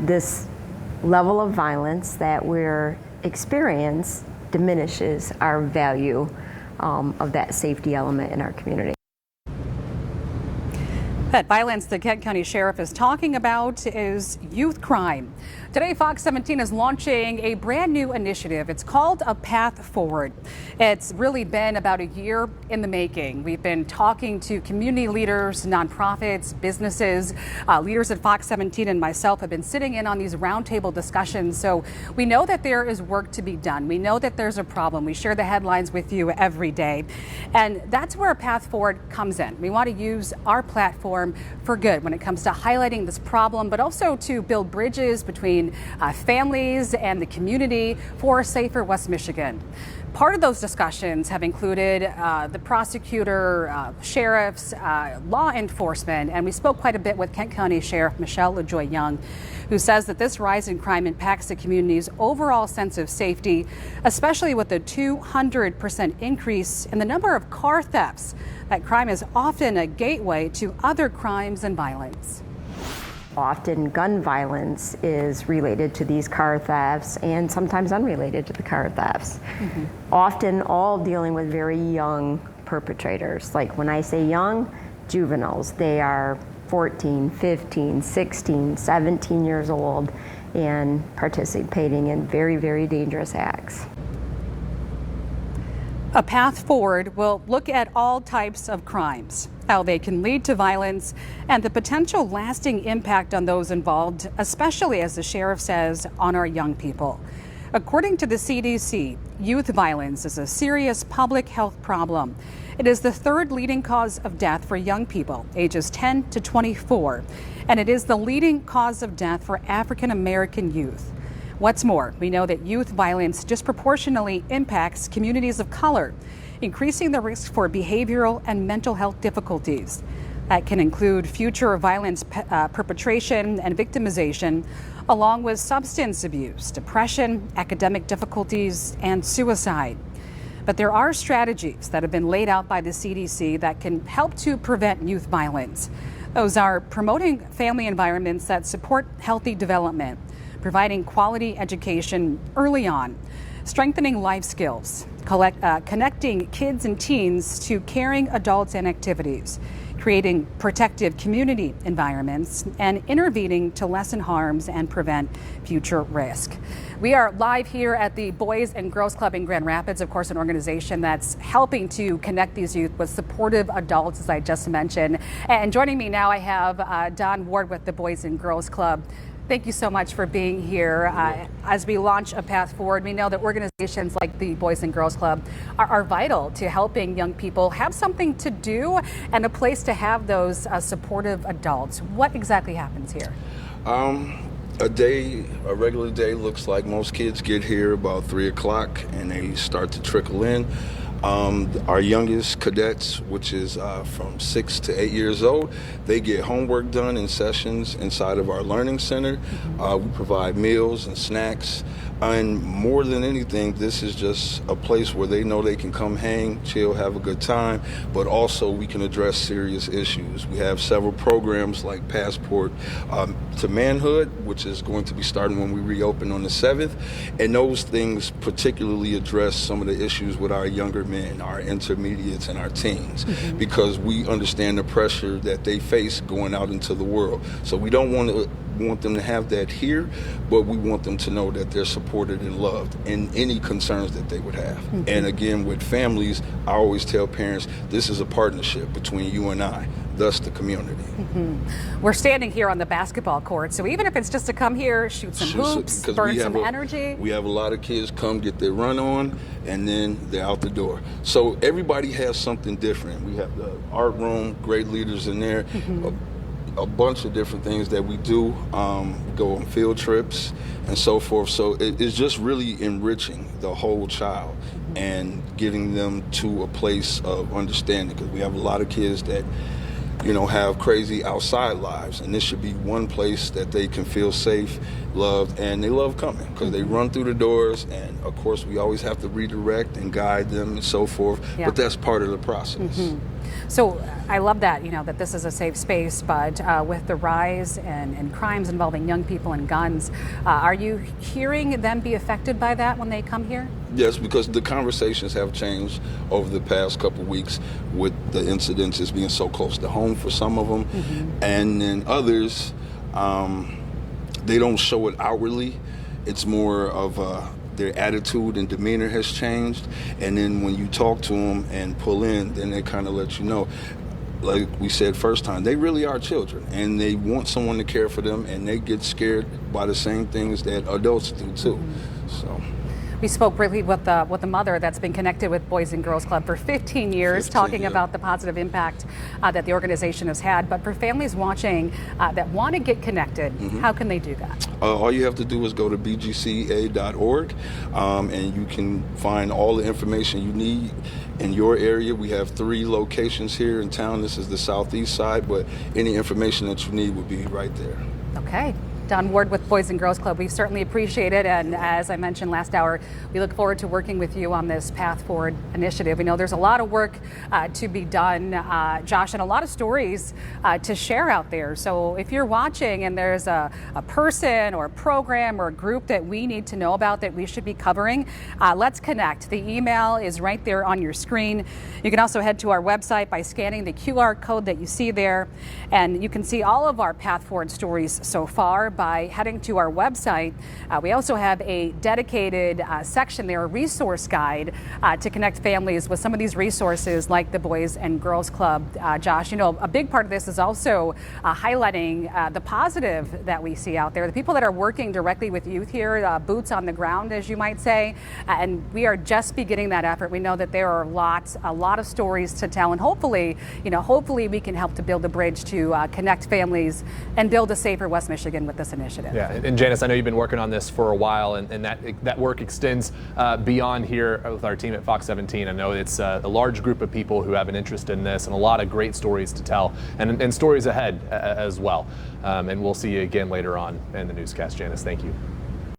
this level of violence that we're experiencing diminishes our value of that safety element in our community. That violence the Kent County Sheriff is talking about is youth crime. Today, Fox 17 is launching a brand new initiative. It's called A Path Forward. It's really been about a year in the making. We've been talking to community leaders, nonprofits, businesses, leaders at Fox 17 and myself have been sitting in on these roundtable discussions. So we know that there is work to be done. We know that there's a problem. We share the headlines with you every day. And that's where A Path Forward comes in. We want to use our platform for good when it comes to highlighting this problem, but also to build bridges between families and the community for a safer West Michigan. Part of those discussions have included the prosecutor, sheriffs, law enforcement, and we spoke quite a bit with Kent County Sheriff Michelle LaJoy Young, who says that this rise in crime impacts the community's overall sense of safety, especially with the 200% increase in the number of car thefts. That crime is often a gateway to other crimes and violence. Often gun violence is related to these car thefts and sometimes unrelated to the car thefts. Often all dealing with very young perpetrators. Like when I say young, juveniles. They are 14, 15, 16, 17 years old and participating in very, very dangerous acts. A Path Forward will look at all types of crimes, how they can lead to violence, and the potential lasting impact on those involved, especially, as the sheriff says, on our young people. According to the CDC, youth violence is a serious public health problem. It is the third leading cause of death for young people, ages 10 to 24, and it is the leading cause of death for African American youth. What's more, we know that youth violence disproportionately impacts communities of color, increasing the risk for behavioral and mental health difficulties. That can include future violence perpetration and victimization, along with substance abuse, depression, academic difficulties, and suicide. But there are strategies that have been laid out by the CDC that can help to prevent youth violence. Those are promoting family environments that support healthy development, providing quality education early on, strengthening life skills, connecting kids and teens to caring adults and activities, creating protective community environments, and intervening to lessen harms and prevent future risk. We are live here at the Boys and Girls Club in Grand Rapids, of course, an organization that's helping to connect these youth with supportive adults, as I just mentioned. And joining me now, I have Don Ward with the Boys and Girls Club. Thank you so much for being here. As we launch A Path Forward, we know that organizations like the Boys and Girls Club are vital to helping young people have something to do and a place to have those supportive adults. What exactly happens here? A regular day looks like most kids get here about 3 o'clock and they start to trickle in. Our youngest cadets, which is from 6 to 8 years old, they get homework done in sessions inside of our learning center. We provide meals and snacks. And more than anything, this is just a place where they know they can come hang, chill, have a good time, but also we can address serious issues. We have several programs like Passport to Manhood, which is going to be starting when we reopen on the 7th. And those things particularly address some of the issues with our younger men, our intermediates, and our teens, because we understand the pressure that they face going out into the world. So we don't want them to have that here, but we want them to know that they're supported and loved in any concerns that they would have. And again, with families, I always tell parents, this is a partnership between you and I, thus the community. We're standing here on the basketball court, so even if it's just to come here, shoot some hoops, burn some energy. We have a lot of kids come get their run on, and then they're out the door. So everybody has something different. We have the art room, great leaders in there, a bunch of different things that we do, go on field trips and so forth. So it's just really enriching the whole child and getting them to a place of understanding, because we have a lot of kids that have crazy outside lives, and this should be one place that they can feel safe, loved, and they love coming because they run through the doors. And of course, we always have to redirect and guide them and so forth, but that's part of the process. So I love that, that this is a safe space, but with the rise in crimes involving young people and guns, are you hearing them be affected by that when they come here? Yes, because the conversations have changed over the past couple of weeks with the incidences being so close to home for some of them. And then others, they don't show it outwardly. It's more of their attitude and demeanor has changed. And then when you talk to them and pull in, then they kind of let you know, like we said first time, they really are children and they want someone to care for them, and they get scared by the same things that adults do too. So. We spoke briefly with the mother that's been connected with Boys and Girls Club for 15 years, talking about the positive impact that the organization has had. But for families watching that want to get connected, how can they do that? All you have to do is go to bgca.org, and you can find all the information you need in your area. We have 3 locations here in town. This is the southeast side, but any information that you need would be right there. Okay. Don Ward with Boys and Girls Club, we certainly appreciate it. And as I mentioned last hour, we look forward to working with you on this Path Forward initiative. We know there's a lot of work to be done, Josh, and a lot of stories to share out there. So if you're watching and there's a person or a program or a group that we need to know about that we should be covering, let's connect. The email is right there on your screen. You can also head to our website by scanning the QR code that you see there. And you can see all of our Path Forward stories so far by heading to our website. We also have a dedicated section there, a resource guide to connect families with some of these resources like the Boys and Girls Club. Josh, a big part of this is also highlighting the positive that we see out there, the people that are working directly with youth here, boots on the ground, as you might say, and we are just beginning that effort. We know that there are a lot of stories to tell, and hopefully we can help to build a bridge to connect families and build a safer West Michigan with this initiative. Yeah, and Janice, I know you've been working on this for a while, and that work extends beyond here with our team at Fox 17. I know it's a large group of people who have an interest in this, and a lot of great stories to tell, and stories ahead as well. And we'll see you again later on in the newscast. Janice, thank you.